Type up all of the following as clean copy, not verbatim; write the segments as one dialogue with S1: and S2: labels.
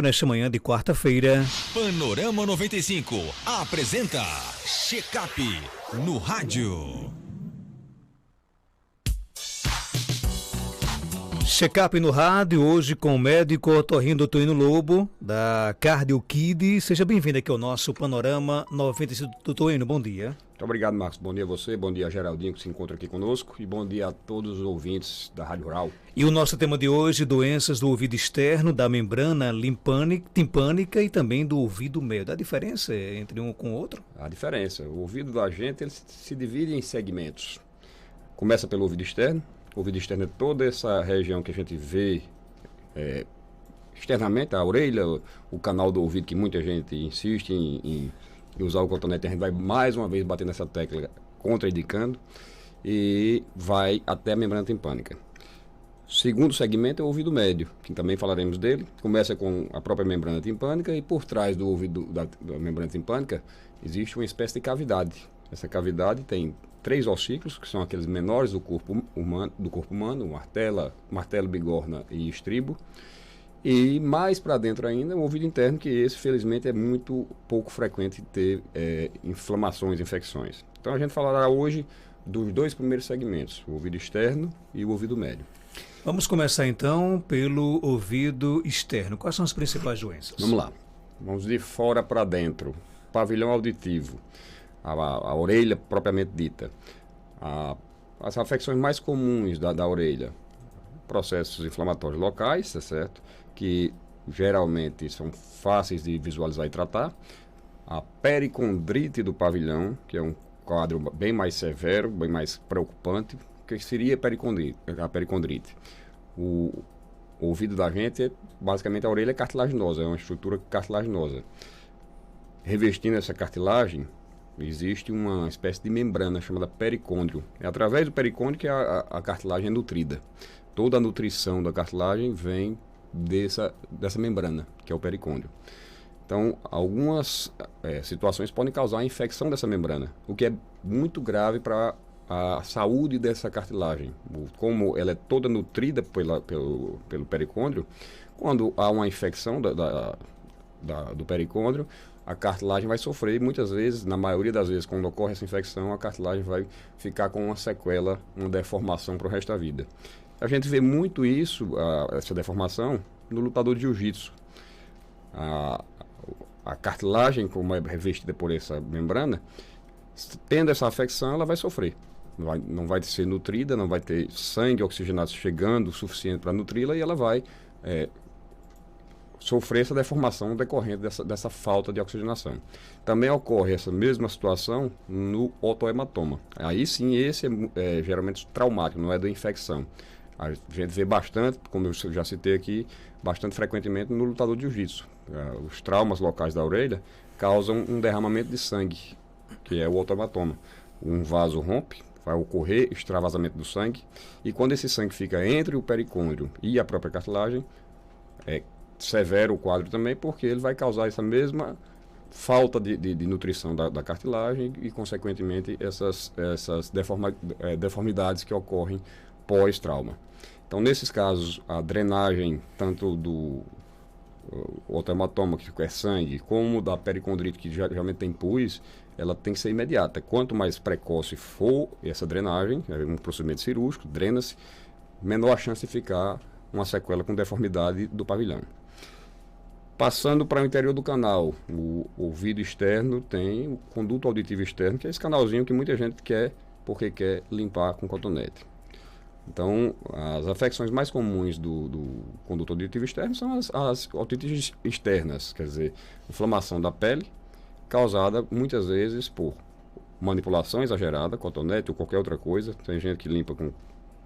S1: Nesta manhã de quarta-feira,
S2: Panorama 95 apresenta Check-up no rádio.
S1: Check-up no rádio, hoje com o médico otorrino Toino Lobo, da Cardio Kid. Seja bem-vindo aqui ao nosso Panorama 95. Toino, bom dia.
S3: Muito obrigado, Marcos. Bom dia a você, bom dia a Geraldinho que se encontra aqui conosco e bom dia a todos os ouvintes da Rádio Rural.
S1: E o nosso tema de hoje, doenças do ouvido externo, da membrana timpânica e também do ouvido médio. Dá diferença entre um com o outro?
S3: A diferença, o ouvido da gente ele se divide em segmentos. Começa pelo ouvido externo. O ouvido externo é toda essa região que a gente vê externamente, a orelha, o canal do ouvido que muita gente insiste em usar o cotonete. A gente vai mais uma vez bater nessa tecla contraindicando e vai até a membrana timpânica. Segundo segmento é o ouvido médio, que também falaremos dele. Começa com a própria membrana timpânica e por trás do ouvido da membrana timpânica existe uma espécie de cavidade. Essa cavidade tem 3 ossículos, que são aqueles menores do corpo humano, martelo, bigorna e estribo. E mais para dentro ainda, o ouvido interno, que esse, felizmente, é muito pouco frequente ter inflamações, infecções. Então, a gente falará hoje dos 2 primeiros segmentos, o ouvido externo e o ouvido médio.
S1: Vamos começar, então, pelo ouvido externo. Quais são as principais doenças?
S3: Vamos lá. Vamos de fora para dentro. Pavilhão auditivo, a orelha propriamente dita. As afecções mais comuns da orelha, processos inflamatórios locais, tá certo? Que geralmente são fáceis de visualizar e tratar. A pericondrite do pavilhão, que é um quadro bem mais severo, bem mais preocupante, que seria a pericondrite. O ouvido da gente, basicamente a orelha é cartilaginosa, é uma estrutura cartilaginosa. Revestindo essa cartilagem, existe uma espécie de membrana chamada pericôndrio. É através do pericôndrio que a cartilagem é nutrida. Toda a nutrição da cartilagem vem dessa membrana, que é o pericôndrio. Então, algumas situações podem causar a infecção dessa membrana, o que é muito grave para a saúde dessa cartilagem. Como ela é toda nutrida pelo pericôndrio, quando há uma infecção do pericôndrio, a cartilagem vai sofrer e muitas vezes, na maioria das vezes, quando ocorre essa infecção, a cartilagem vai ficar com uma sequela, uma deformação para o resto da vida. A gente vê muito isso, essa deformação, no lutador de jiu-jitsu. A cartilagem, como é revestida por essa membrana, tendo essa afecção, ela vai sofrer. Não vai ser nutrida, não vai ter sangue oxigenado chegando o suficiente para nutri-la e ela vai sofrer essa deformação decorrente dessa falta de oxigenação. Também ocorre essa mesma situação no otohematoma. Aí sim, esse é geralmente traumático, não é da infecção. A gente vê bastante, como eu já citei aqui, bastante frequentemente no lutador de jiu-jitsu. Os traumas locais da orelha causam um derramamento de sangue, que é o otohematoma. Um vaso rompe, vai ocorrer extravasamento do sangue, e quando esse sangue fica entre o pericôndrio e a própria cartilagem, é severo o quadro também, porque ele vai causar essa mesma falta de nutrição da cartilagem e, consequentemente, essas deformidades que ocorrem pós-trauma. Então, nesses casos, a drenagem tanto do otohematoma, que é sangue, como da pericondrite, que geralmente tem pus, ela tem que ser imediata. Quanto mais precoce for essa drenagem, é um procedimento cirúrgico, drena-se, menor a chance de ficar uma sequela com deformidade do pavilhão. Passando para o interior do canal, o ouvido externo tem o conduto auditivo externo, que é esse canalzinho que muita gente quer, porque quer limpar com cotonete. Então, as afecções mais comuns do conduto auditivo externo são as otites externas, quer dizer, inflamação da pele, causada muitas vezes por manipulação exagerada, cotonete ou qualquer outra coisa. Tem gente que limpa com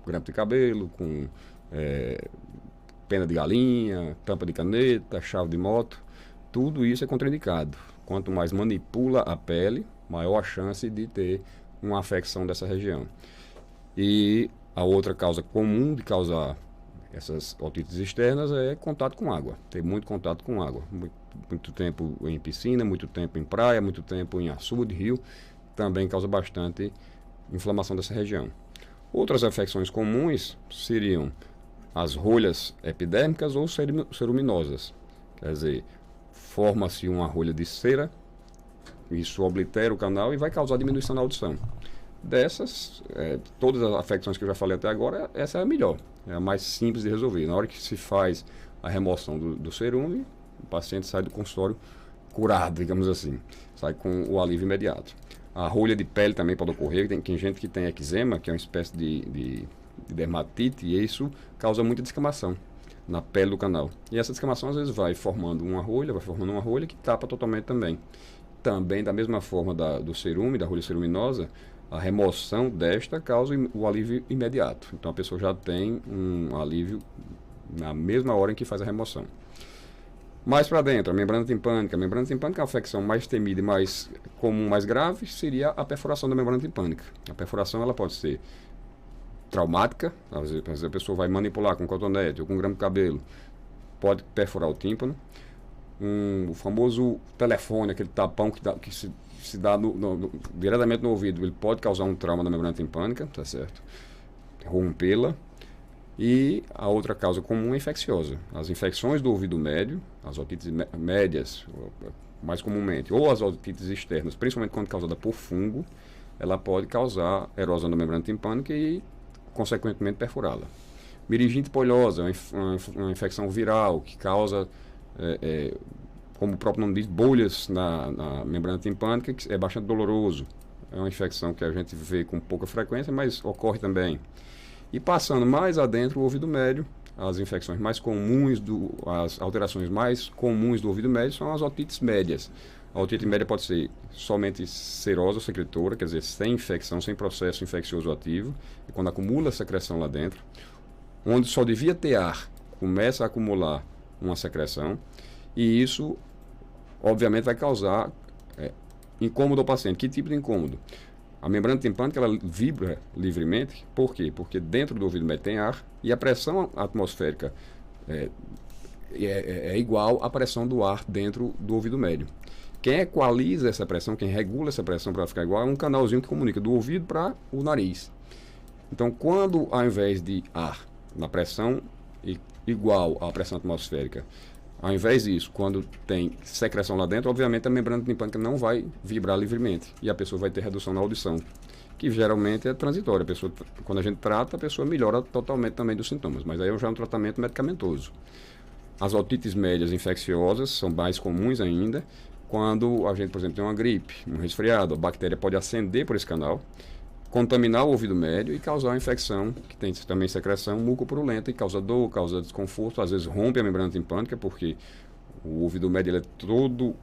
S3: grampo de cabelo, com pena de galinha, tampa de caneta, chave de moto. Tudo isso é contraindicado. Quanto mais manipula a pele, maior a chance de ter uma afecção dessa região. E a outra causa comum de causar essas otites externas é contato com água. Ter muito contato com água. Muito tempo em piscina, muito tempo em praia, muito tempo em açude, rio, também causa bastante inflamação dessa região. Outras afecções comuns seriam as rolhas epidérmicas ou ceruminosas. Quer dizer, forma-se uma rolha de cera, isso oblitera o canal e vai causar diminuição da audição. Dessas, todas as afecções que eu já falei até agora, essa é a melhor, é a mais simples de resolver. Na hora que se faz a remoção do cerume, o paciente sai do consultório curado, digamos assim, sai com o alívio imediato. A rolha de pele também pode ocorrer, tem gente que tem eczema, que é uma espécie de dermatite, e isso causa muita descamação na pele do canal. E essa descamação às vezes vai formando uma rolha que tapa totalmente também. Também, da mesma forma do cerume, da rolha ceruminosa, a remoção desta causa o alívio imediato. Então a pessoa já tem um alívio na mesma hora em que faz a remoção. Mais para dentro, a membrana timpânica. A membrana timpânica é a afecção mais temida e mais comum, mais grave, seria a perfuração da membrana timpânica. A perfuração ela pode ser traumática, às vezes a pessoa vai manipular com cotonete ou com grama de cabelo, pode perfurar o tímpano. O famoso telefone, aquele tapão que se dá diretamente no ouvido, ele pode causar um trauma na membrana timpânica, tá certo? Rompê-la. E a outra causa comum é infecciosa. As infecções do ouvido médio, as otites médias, mais comumente, ou as otites externas, principalmente quando causada por fungo, ela pode causar erosão da membrana timpânica e, consequentemente, perfurá-la. Meningite poliosa, uma infecção viral que causa, como o próprio nome diz, bolhas na membrana timpânica, que é bastante doloroso. É uma infecção que a gente vê com pouca frequência, mas ocorre também. E passando mais adentro, o ouvido médio, as infecções mais comuns, as alterações mais comuns do ouvido médio são as otites médias. A otite média pode ser somente serosa ou secretora, quer dizer, sem infecção, sem processo infeccioso ativo, e quando acumula secreção lá dentro, onde só devia ter ar, começa a acumular uma secreção, e isso, obviamente, vai causar incômodo ao paciente. Que tipo de incômodo? A membrana timpânica ela vibra livremente. Por quê? Porque dentro do ouvido médio tem ar e a pressão atmosférica é igual à pressão do ar dentro do ouvido médio. Quem equaliza essa pressão, quem regula essa pressão para ficar igual, é um canalzinho que comunica do ouvido para o nariz. Então, quando ao invés de ar na pressão igual à pressão atmosférica, ao invés disso, quando tem secreção lá dentro, obviamente a membrana timpânica não vai vibrar livremente e a pessoa vai ter redução na audição, que geralmente é transitória. A pessoa, quando a gente trata, a pessoa melhora totalmente também dos sintomas, mas aí já é um tratamento medicamentoso. As otites médias infecciosas são mais comuns ainda, quando a gente, por exemplo, tem uma gripe, um resfriado, a bactéria pode ascender por esse canal, contaminar o ouvido médio e causar uma infecção, que tem também secreção mucopurulenta e causa dor, causa desconforto, às vezes rompe a membrana timpânica, porque o ouvido médio ele é todo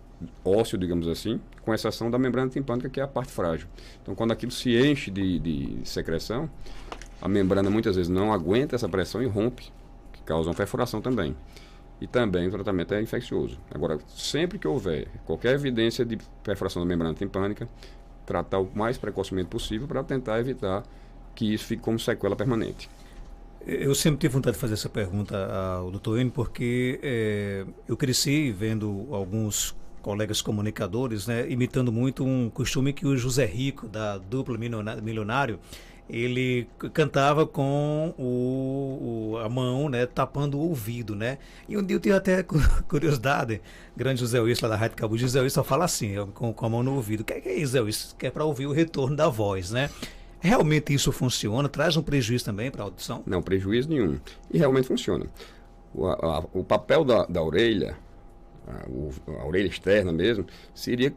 S3: ósseo, digamos assim, com exceção da membrana timpânica, que é a parte frágil. Então, quando aquilo se enche de secreção, a membrana muitas vezes não aguenta essa pressão e rompe, que causa uma perfuração também. E também o tratamento é infeccioso. Agora, sempre que houver qualquer evidência de perfuração da membrana timpânica, tratar o mais precocemente possível para tentar evitar que isso fique como sequela permanente.
S1: Eu sempre tive vontade de fazer essa pergunta ao Dr. Enio, porque eu cresci vendo alguns colegas comunicadores, né, imitando muito um costume que o José Rico, da dupla Milionário, ele cantava com a mão, né, tapando o ouvido, né? E um dia eu tive até curiosidade, grande José Wilson lá da Rádio Cabu, José Wilson só fala assim, com a mão no ouvido. O que é isso, José Wilson? Que é para ouvir o retorno da voz, né? Realmente isso funciona? Traz um prejuízo também para a audição?
S3: Não, prejuízo nenhum. E realmente funciona. O papel da orelha, a orelha externa mesmo, seria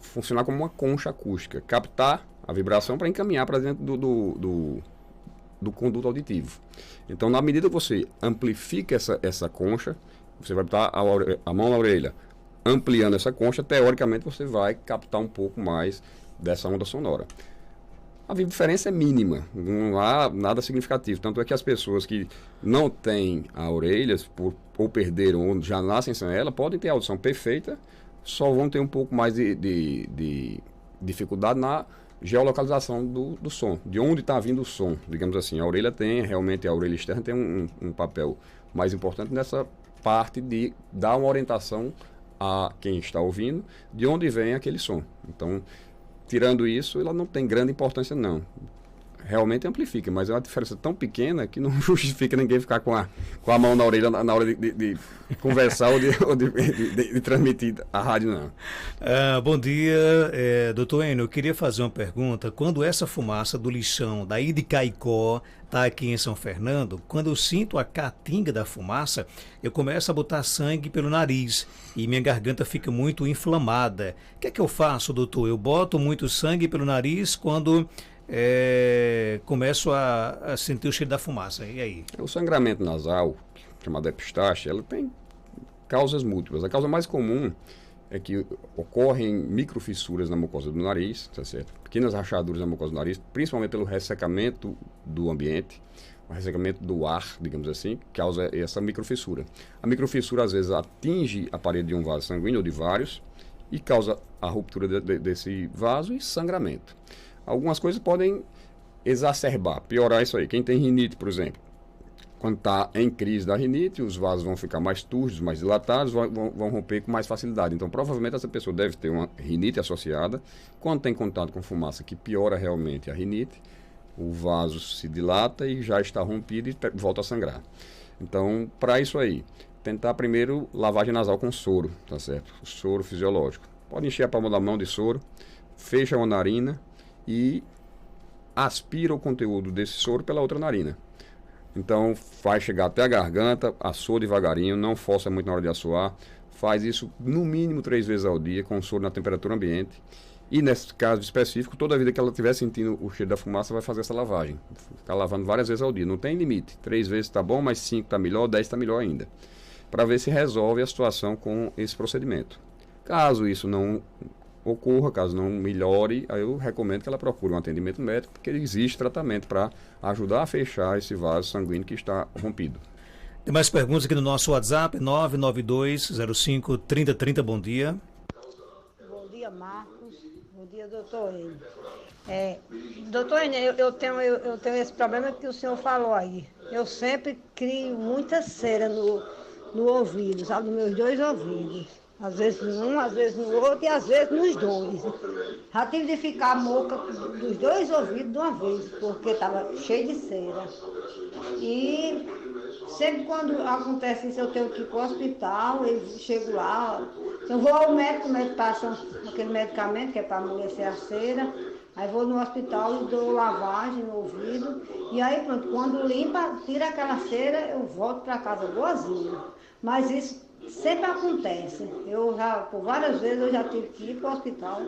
S3: funcionar como uma concha acústica, captar a vibração para encaminhar para dentro do conduto auditivo. Então, na medida que você amplifica essa concha, você vai botar a mão na orelha, ampliando essa concha, teoricamente você vai captar um pouco mais dessa onda sonora. A diferença é mínima, não há nada significativo. Tanto é que as pessoas que não têm a orelha, ou perderam, ou já nascem sem ela, podem ter a audição perfeita, só vão ter um pouco mais de dificuldade na geolocalização do som, de onde está vindo o som, digamos assim. A orelha realmente a orelha externa tem um papel mais importante nessa parte de dar uma orientação a quem está ouvindo, de onde vem aquele som. Então, tirando isso, ela não tem grande importância, não. realmente amplifica, mas é uma diferença tão pequena que não justifica ninguém ficar com a mão na orelha na hora de conversar ou de transmitir a rádio, não.
S1: Bom dia, doutor Enio. Eu queria fazer uma pergunta. Quando essa fumaça do lixão daí de Caicó está aqui em São Fernando, quando eu sinto a caatinga da fumaça, eu começo a botar sangue pelo nariz e minha garganta fica muito inflamada. O que é que eu faço, doutor? Eu boto muito sangue pelo nariz quando começo a sentir o cheiro da fumaça. E aí?
S3: O sangramento nasal, chamado epistaxe, ela tem causas múltiplas. A causa mais comum é que ocorrem microfissuras na mucosa do nariz, tá certo? Pequenas rachaduras na mucosa do nariz, principalmente pelo ressecamento do ambiente, o ressecamento do ar, digamos assim, causa essa microfissura. A microfissura, às vezes, atinge a parede de um vaso sanguíneo ou de vários e causa a ruptura desse vaso e sangramento. Algumas coisas podem exacerbar, piorar isso aí. Quem tem rinite, por exemplo, quando está em crise da rinite, os vasos vão ficar mais turgos, mais dilatados, vão romper com mais facilidade. Então, provavelmente, essa pessoa deve ter uma rinite associada. Quando tem contato com fumaça, que piora realmente a rinite, o vaso se dilata e já está rompido e volta a sangrar. Então, para isso aí, tentar primeiro lavagem nasal com soro, tá certo? O soro fisiológico. Pode encher a palma da mão de soro, fecha a narina e aspira o conteúdo desse soro pela outra narina. Então, faz chegar até a garganta, assou devagarinho, não força muito na hora de assoar. Faz isso no mínimo 3 vezes ao dia, com soro na temperatura ambiente. E nesse caso específico, toda vida que ela estiver sentindo o cheiro da fumaça, vai fazer essa lavagem. Ficar lavando várias vezes ao dia. Não tem limite. 3 vezes está bom, mas 5 está melhor, 10 está melhor ainda. Para ver se resolve a situação com esse procedimento. Caso isso não ocorra, caso não melhore, aí eu recomendo que ela procure um atendimento médico, porque existe tratamento para ajudar a fechar esse vaso sanguíneo que está rompido.
S1: Tem mais perguntas aqui no nosso WhatsApp, 992053030, bom dia.
S4: Bom dia, Marcos. Bom dia, doutor Enio. Doutor Enio, eu tenho esse problema que o senhor falou aí. Eu sempre crio muita cera no ouvido, sabe, nos meus 2 ouvidos. Às vezes num, às vezes no outro e às vezes nos 2. Já tive de ficar moca dos 2 ouvidos de uma vez, porque estava cheio de cera. E sempre quando acontece isso, eu tenho que ir para o hospital, eu chego lá, eu vou ao médico, o médico passa aquele medicamento que é para amolecer a cera, aí vou no hospital e dou lavagem no ouvido, e aí pronto, quando limpa, tira aquela cera, eu volto para casa boazinha. Mas isso sempre acontece. Por várias vezes, eu já tive que ir para o hospital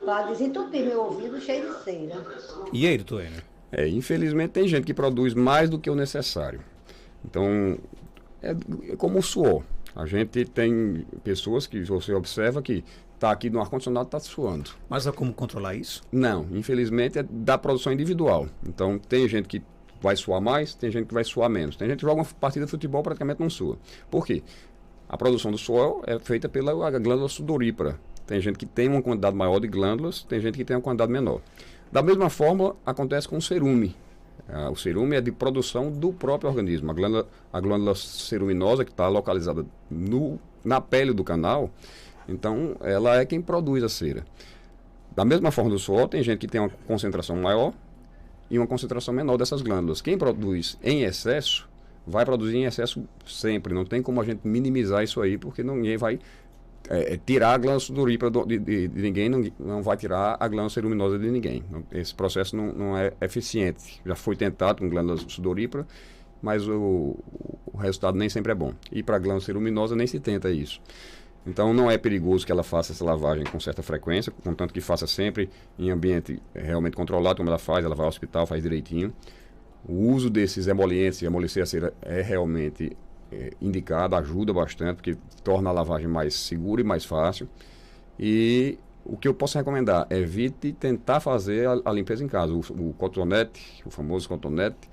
S4: para desentupir meu ouvido cheio de cera.
S1: E aí, doutor Enio?
S3: Infelizmente, tem gente que produz mais do que o necessário. Então, é como o suor. A gente tem pessoas que você observa que está aqui no ar-condicionado, está suando.
S1: Mas há como controlar isso?
S3: Não, infelizmente é da produção individual. Então, tem gente que vai suar mais, tem gente que vai suar menos. Tem gente que joga uma partida de futebol praticamente não sua. Por quê? A produção do suor é feita pela glândula sudorípara. Tem gente que tem uma quantidade maior de glândulas, tem gente que tem uma quantidade menor. Da mesma forma, acontece com o cerume. O cerume é de produção do próprio organismo. A glândula ceruminosa, que está localizada na pele do canal, então ela é quem produz a cera. Da mesma forma do suor, tem gente que tem uma concentração maior e uma concentração menor dessas glândulas. Quem produz em excesso, vai produzir em excesso sempre. Não tem como a gente minimizar isso aí, porque ninguém vai tirar a glândula sudorípara de ninguém, não vai tirar a glândula ceruminosa de ninguém. Esse processo não é eficiente. Já foi tentado com glândula sudorípara, mas o resultado nem sempre é bom. E para a glândula ceruminosa nem se tenta isso. Então não é perigoso que ela faça essa lavagem com certa frequência, contanto que faça sempre em ambiente realmente controlado, como ela vai ao hospital, faz direitinho. O uso desses emolientes e amolecer a cera é realmente indicado, ajuda bastante, porque torna a lavagem mais segura e mais fácil. E o que eu posso recomendar, evite tentar fazer a limpeza em casa. O cotonete, o famoso cotonete,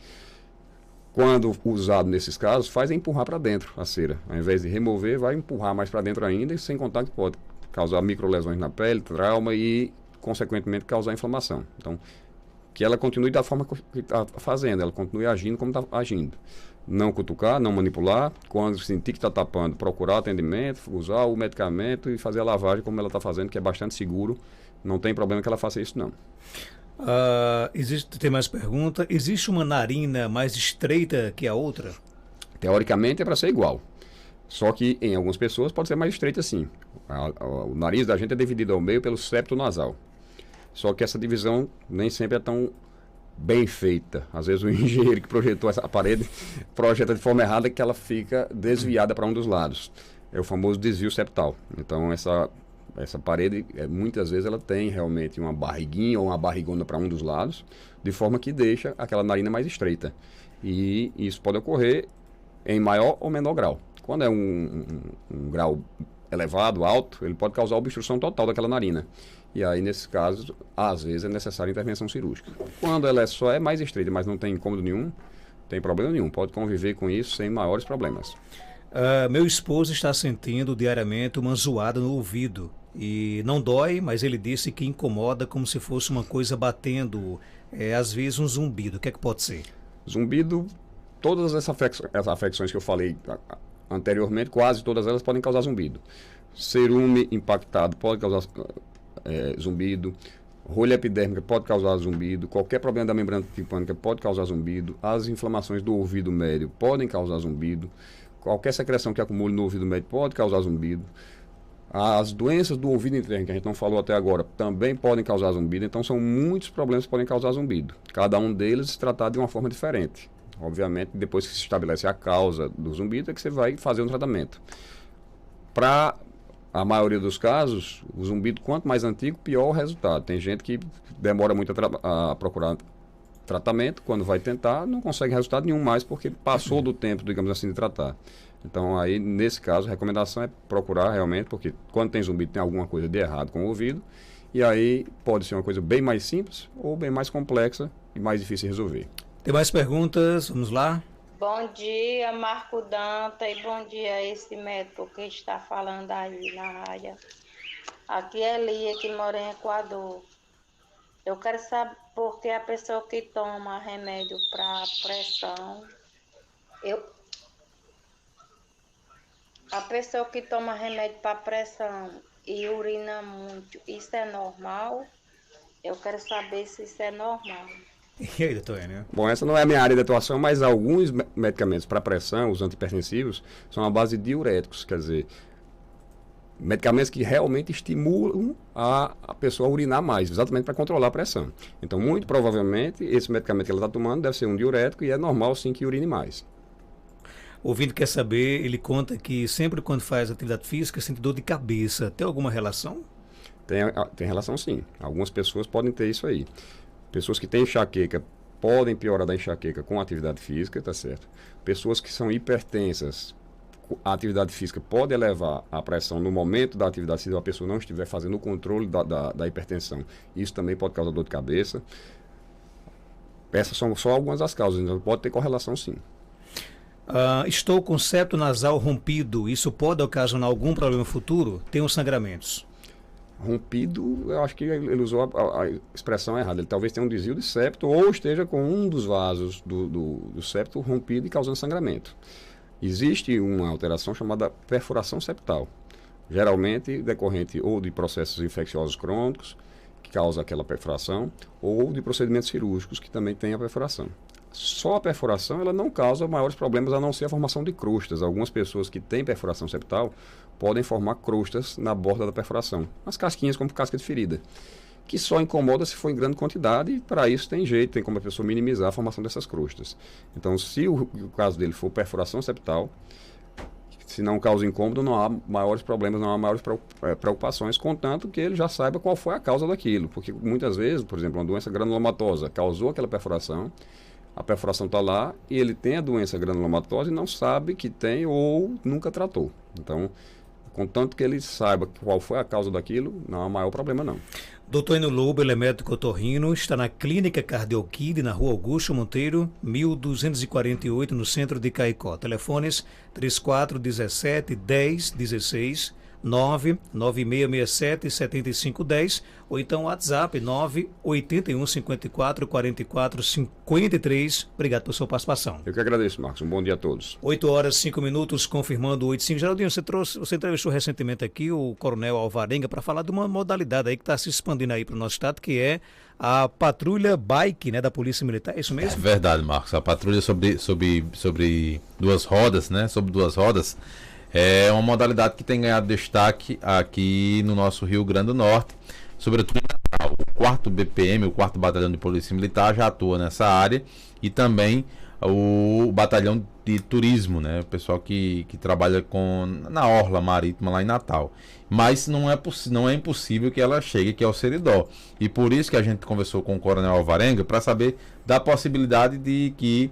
S3: quando usado nesses casos, faz empurrar para dentro a cera. Ao invés de remover, vai empurrar mais para dentro ainda, e sem contar que pode causar microlesões na pele, trauma e, consequentemente, causar inflamação. Então, que ela continue da forma que está fazendo, ela continue agindo como está agindo. Não cutucar, não manipular. Quando sentir que está tapando, procurar atendimento, usar o medicamento e fazer a lavagem como ela está fazendo, que é bastante seguro. Não tem problema que ela faça isso, não.
S1: Tem mais pergunta. Existe uma narina mais estreita que a outra?
S3: Teoricamente é para ser igual. Só que em algumas pessoas pode ser mais estreita sim. O nariz da gente é dividido ao meio pelo septo nasal. Só que essa divisão nem sempre é tão bem feita. Às vezes o engenheiro que projetou essa parede projeta de forma errada que ela fica desviada para um dos lados. É o famoso desvio septal. Então essa parede, muitas vezes ela tem realmente uma barriguinha ou uma barrigona para um dos lados, de forma que deixa aquela narina mais estreita. E isso pode ocorrer em maior ou menor grau. Quando é um grau elevado, alto, ele pode causar obstrução total daquela narina. E aí, nesse caso, às vezes é necessária intervenção cirúrgica. Quando ela só é mais estreita, mas não tem incômodo nenhum, tem problema nenhum. Pode conviver com isso sem maiores problemas.
S1: Meu esposo está sentindo diariamente uma zoada no ouvido. E não dói, mas ele disse que incomoda como se fosse uma coisa batendo, às vezes um zumbido. O que é que pode ser?
S3: Zumbido, todas essas afecções que eu falei anteriormente, quase todas elas podem causar zumbido. Cerume impactado pode causar zumbido. Rolha epidérmica pode causar zumbido. Qualquer problema da membrana timpânica pode causar zumbido. As inflamações do ouvido médio podem causar zumbido. Qualquer secreção que acumule no ouvido médio pode causar zumbido. As doenças do ouvido interno, que a gente não falou até agora, também podem causar zumbido. Então, são muitos problemas que podem causar zumbido. Cada um deles tratado de uma forma diferente. Obviamente, depois que se estabelece a causa do zumbido, é que você vai fazer um tratamento. Para a maioria dos casos, o zumbido, quanto mais antigo, pior o resultado. Tem gente que demora muito a procurar tratamento, quando vai tentar, não consegue resultado nenhum mais, porque passou do tempo, digamos assim, de tratar. Então, aí, nesse caso, a recomendação é procurar realmente, porque quando tem zumbido, tem alguma coisa de errado com o ouvido, e aí pode ser uma coisa bem mais simples ou bem mais complexa e mais difícil de resolver.
S1: Tem mais perguntas? Vamos lá.
S5: Bom dia, Marco Danta, e bom dia a esse médico que está falando aí na área. Aqui é Lia, que mora em Equador. Eu quero saber por que a pessoa que toma remédio para pressão... A pessoa que toma remédio para pressão e urina muito, isso é normal? Eu quero saber se isso é normal.
S1: E aí, doutor Enio?
S3: Bom, essa não é a minha área de atuação, mas alguns medicamentos para pressão, os antihipertensivos, são à base de diuréticos, quer dizer, medicamentos que realmente estimulam a pessoa a urinar mais, exatamente para controlar a pressão. Então, muito provavelmente, esse medicamento que ela está tomando deve ser um diurético e é normal, sim, que urine mais.
S1: O ouvinte quer saber, ele conta que sempre quando faz atividade física sente dor de cabeça. Tem alguma relação?
S3: Tem relação, sim. Algumas pessoas podem ter isso aí. Pessoas que têm enxaqueca podem piorar da enxaqueca com atividade física, tá certo? Pessoas que são hipertensas, a atividade física pode elevar a pressão no momento da atividade, se a pessoa não estiver fazendo o controle da hipertensão. Isso também pode causar dor de cabeça. Essas são só algumas das causas, então pode ter correlação, sim.
S1: Estou com septo nasal rompido. Isso pode ocasionar algum problema futuro? Tenho sangramentos.
S3: Rompido, eu acho que ele usou a expressão errada. Ele talvez tenha um desvio de septo ou esteja com um dos vasos do septo rompido e causando sangramento. Existe uma alteração chamada perfuração septal, geralmente decorrente ou de processos infecciosos crônicos, que causa aquela perfuração, ou de procedimentos cirúrgicos, que também tem a perfuração. Só a perfuração ela não causa maiores problemas, a não ser a formação de crostas. Algumas pessoas que têm perfuração septal podem formar crostas na borda da perfuração, as casquinhas como casca de ferida, que só incomoda se for em grande quantidade, e para isso tem jeito, tem como a pessoa minimizar a formação dessas crostas. Então, se o caso dele for perfuração septal, se não causa incômodo, não há maiores problemas, não há maiores preocupações, contanto que ele já saiba qual foi a causa daquilo, porque muitas vezes, por exemplo, uma doença granulomatosa causou aquela perfuração, a perfuração está lá e ele tem a doença granulomatosa e não sabe que tem ou nunca tratou. Então, contanto que ele saiba qual foi a causa daquilo, não há maior problema não.
S1: Dr. Enio Lobo, ele é médico otorrino, está na Clínica Cardiokid, na Rua Augusto Monteiro, 1248, no centro de Caicó. Telefones 3417-1016, 99667-7510 ou então WhatsApp 981544453. Obrigado pela sua participação.
S3: Eu que agradeço, Marcos. Um bom dia a todos.
S1: 8h05, confirmando 8h05. Geraldinho, você entrevistou recentemente aqui o Coronel Alvarenga para falar de uma modalidade aí que está se expandindo aí para o nosso estado, que é a patrulha bike, né, da Polícia Militar. É isso mesmo?
S6: É verdade, Marcos. A patrulha sobre duas rodas, né? Sobre duas rodas. É uma modalidade que tem ganhado destaque aqui no nosso Rio Grande do Norte, sobretudo em Natal. O 4º BPM, o 4º Batalhão de Polícia Militar, já atua nessa área, e também o Batalhão de Turismo, né? O pessoal que trabalha na orla marítima lá em Natal. Mas não é impossível que ela chegue aqui ao Seridó. E por isso que a gente conversou com o Coronel Alvarenga para saber da possibilidade de que